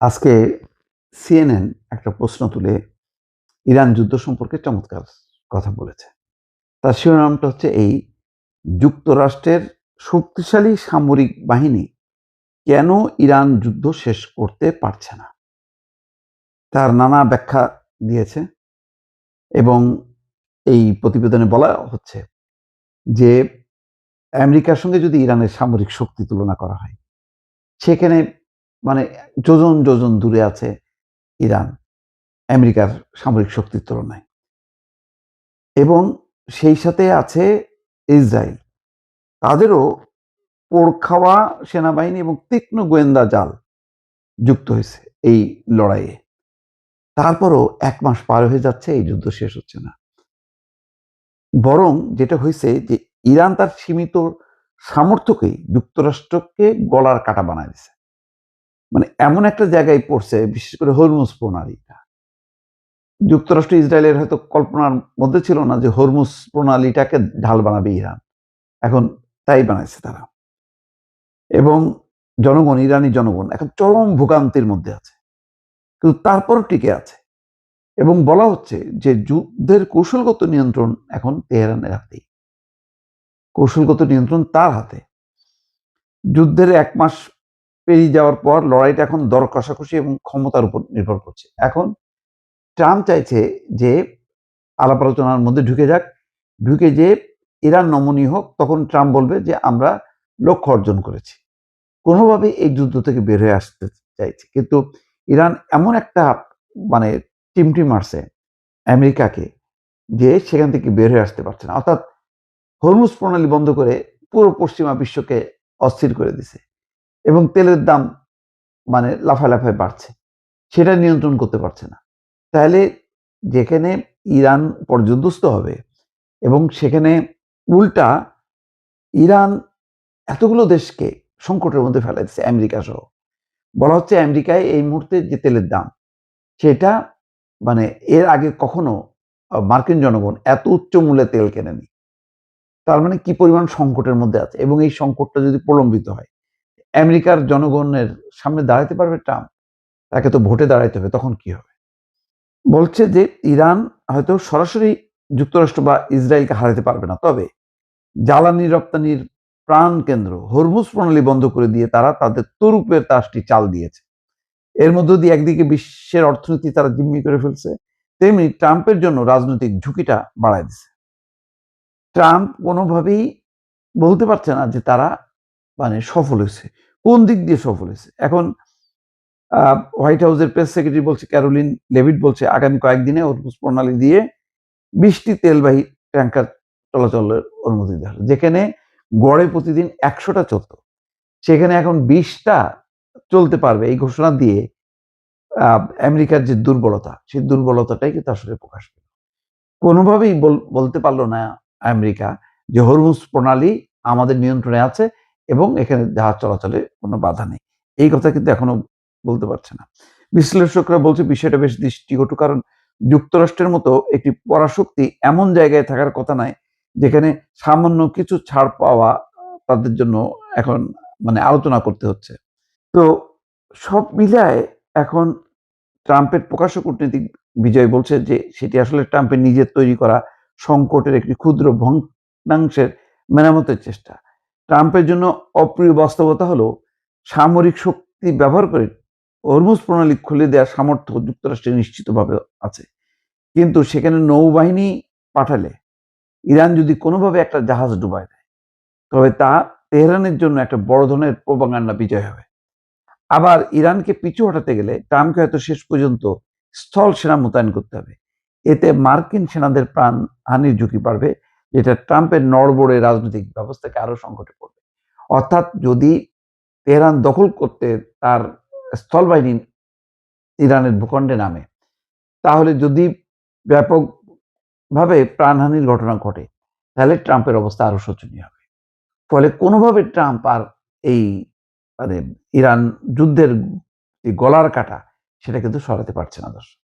আজকে সিএনএন একটা প্রশ্ন তুলে ইরান যুদ্ধ সম্পর্কে চমৎকার কথা বলেছে। তার শিরোনামটা হচ্ছে এই: যুক্তরাষ্ট্রের শক্তিশালী সামরিক বাহিনী কেন ইরান যুদ্ধ শেষ করতে পারছে না। তার নানা ব্যাখ্যা দিয়েছে এবং এই প্রতিবেদনে বলা হচ্ছে যে আমেরিকার সঙ্গে যদি ইরানের সামরিক শক্তি তুলনা করা হয়, সেখানে মানে যোজন যোজন দূরে আছে ইরান আমেরিকার সামরিক শক্তির তুলনায়। এবং সেই সাথে আছে ইসরায়েল। তাদেরও পোড় খাওয়া সেনাবাহিনী এবং তীক্ষ্ণ গোয়েন্দা জাল যুক্ত হয়েছে এই লড়াইয়ে। তারপরও ১ মাস পার হয়ে যাচ্ছে, এই যুদ্ধ শেষ হচ্ছে না। বরং যেটা হয়েছে যে ইরান তার সীমিত সামর্থ্যকেই যুক্তরাষ্ট্রকে গলার কাটা বানায় দিছে। মানে এমন একটা জায়গায় পড়ছে, বিশেষ করে হরমুজ প্রণালীটা। যুক্তরাষ্ট্র ইসরায়েলের হয়তো কল্পনার মধ্যে ছিল না যে হরমুজ প্রণালীটাকে ঢাল বানাবে ইরান। এখন তাই বানাইছে তারা। এবং জনগণ, ইরানি জনগণ এখন চরম ভোগান্তির মধ্যে আছে, কিন্তু তারপরও টিকে আছে। এবং বলা হচ্ছে যে যুদ্ধের কৌশলগত নিয়ন্ত্রণ এখন তেহরানের হাতেই। কৌশলগত নিয়ন্ত্রণ তার হাতে। যুদ্ধের ১ মাস পেরিয়ে যাওয়ার পর লড়াইটা এখন দর কষাকষি এবং ক্ষমতার উপর নির্ভর করছে। এখন ট্রাম্প চাইছে যে আলাপ আলোচনার মধ্যে ঢুকে যে ইরান নমনীয় হোক, তখন ট্রাম্প বলবে যে আমরা লক্ষ্য অর্জন করেছি। কোনোভাবে এই যুদ্ধ থেকে বের হয়ে আসতে চাইছে, কিন্তু ইরান এমন একটা মানে টিমটি মারছে আমেরিকাকে যে সেখান থেকে বের হয়ে আসতে পারছে না। অর্থাৎ হরমুজ প্রণালী বন্ধ করে পুরো পশ্চিমা বিশ্বকে অস্থির করে দিছে এবং তেলের দাম লাফায় লাফায় বাড়ছে, সেটা নিয়ন্ত্রণ করতে পারছে না। তাহলে যেখানে ইরান পর্যুদস্ত হবে এবং সেখানে উল্টা ইরান এতগুলো দেশকে সংকটের মধ্যে ফেলে দিচ্ছে, আমেরিকা সহ। বলা হচ্ছে আমেরিকায় এই মুহূর্তে যে তেলের দাম, সেটা এর আগে কখনো মার্কিন জনগণ এত উচ্চ মূল্যে তেল কেনেনি। তার মানে কি পরিমাণ সংকটের মধ্যে আছে, এবং এই সংকটটা যদি প্রলম্বিত হয়, আমেরিকার জনগণের সামনে দাঁড়াতে পারবে ট্রাম্প? তাকে তো ভোটে দাঁড়াইতে হবে, তখন কি হবে? বলছে যে ইরান হয়তো সরাসরি যুক্তরাষ্ট্র বা ইসরায়েলকে হারাতে পারবে না, তবে জ্বালানি রপ্তানির প্রাণ কেন্দ্র হরমুজ প্রণালী বন্ধ করে দিয়ে তারা তাদের তরুপের তাসটি চাল দিয়েছে। এর মধ্য দিয়ে একদিকে বিশ্বের অর্থনীতি তারা জিম্মি করে ফেলছে, তেমনি ট্রাম্পের জন্য রাজনৈতিক ঝুঁকিটা বাড়ায় দিছে। ট্রাম্প কোনোভাবেই বলতে পারছে না যে তারা সফল হয়েছে, কোন দিক দিয়ে সফল হয়েছে। এখন হোয়াইট হাউসের প্রেস সেক্রেটারি বলছে, ক্যারোলিন লেভিট বলছে, আগামী কয়েকদিনে হরমুজ প্রণালী দিয়ে 20টি তেলবাহী ট্যাঙ্কার চলাচলের অনুমতি দেওয়া হলো। যেখানে গড়ে প্রতিদিন 100টা চলত, সেখানে এখন 20টা চলতে পারবে। এই ঘোষণা দিয়ে আমেরিকার যে দুর্বলতা, সেই দুর্বলতাটাই কিন্তু আসলে প্রকাশ পেল। কোনোভাবেই বলতে পারলো না আমেরিকা যে হরমুজ প্রণালী আমাদের নিয়ন্ত্রণে আছে এবং এখানে জাহাজ চলাচলে কোনো বাধা নেই। এই কথা কিন্তু এখনো বলতে পারছে না। বিশ্লেষকরা বলছে বিষয়টা বেশ দৃষ্টিকটু, কারণ যুক্তরাষ্ট্রের মতো একটি পরাশক্তি এমন জায়গায় থাকার কথা নয় যেখানে সামান্য কিছু ছাড় পাওয়া তাদের জন্য এখন আলোচনা করতে হচ্ছে। তো সব মিলায় এখন ট্রাম্পের প্রকাশ্য কূটনৈতিক বিজয় বলছে যে সেটি আসলে ট্রাম্পের নিজের তৈরি করা সংকটের একটি ক্ষুদ্র ভগ্নাংশের মেরামতের চেষ্টা। ট্রাম্পের জন্য অপ্রিয় বাস্তবতা হলো সামরিক শক্তি ব্যবহার করে হরমুজ প্রণালী খুলে দেওয়ার সামর্থ্য যুক্তরাষ্ট্রের নিশ্চিতভাবে আছে, কিন্তু সেখানে নৌবাহিনী পাঠালে ইরান যদি কোনোভাবে একটা জাহাজ ডুবায় দেয়, তবে তা তেহরানের জন্য একটা বড় ধরনের প্রোপাগান্ডা বিজয় হবে। আবার ইরানকে পিছু হটাতে গেলে ট্রাম্পকে হয়তো শেষ পর্যন্ত স্থল সেনা মোতায়েন করতে হবে। এতে মার্কিন সেনাদের প্রাণ হানির ঝুঁকি বাড়বে, যেটা ট্রাম্পের নড়বড়ে রাজনৈতিক ব্যবস্থাকে আরো সংকটে পড়বে। অর্থাৎ যদি তেহরান দখল করতে তার স্থলবাহিনী ইরানের ভূখণ্ডে নামে, তাহলে যদি ব্যাপকভাবে প্রাণহানির ঘটনা ঘটে, তাহলে ট্রাম্পের অবস্থা আরো শোচনীয় হবে। ফলে কোনোভাবে ট্রাম্প আর এই মানে ইরান যুদ্ধের গলার কাটা, সেটা কিন্তু সরাতে পারছে না দর্শক।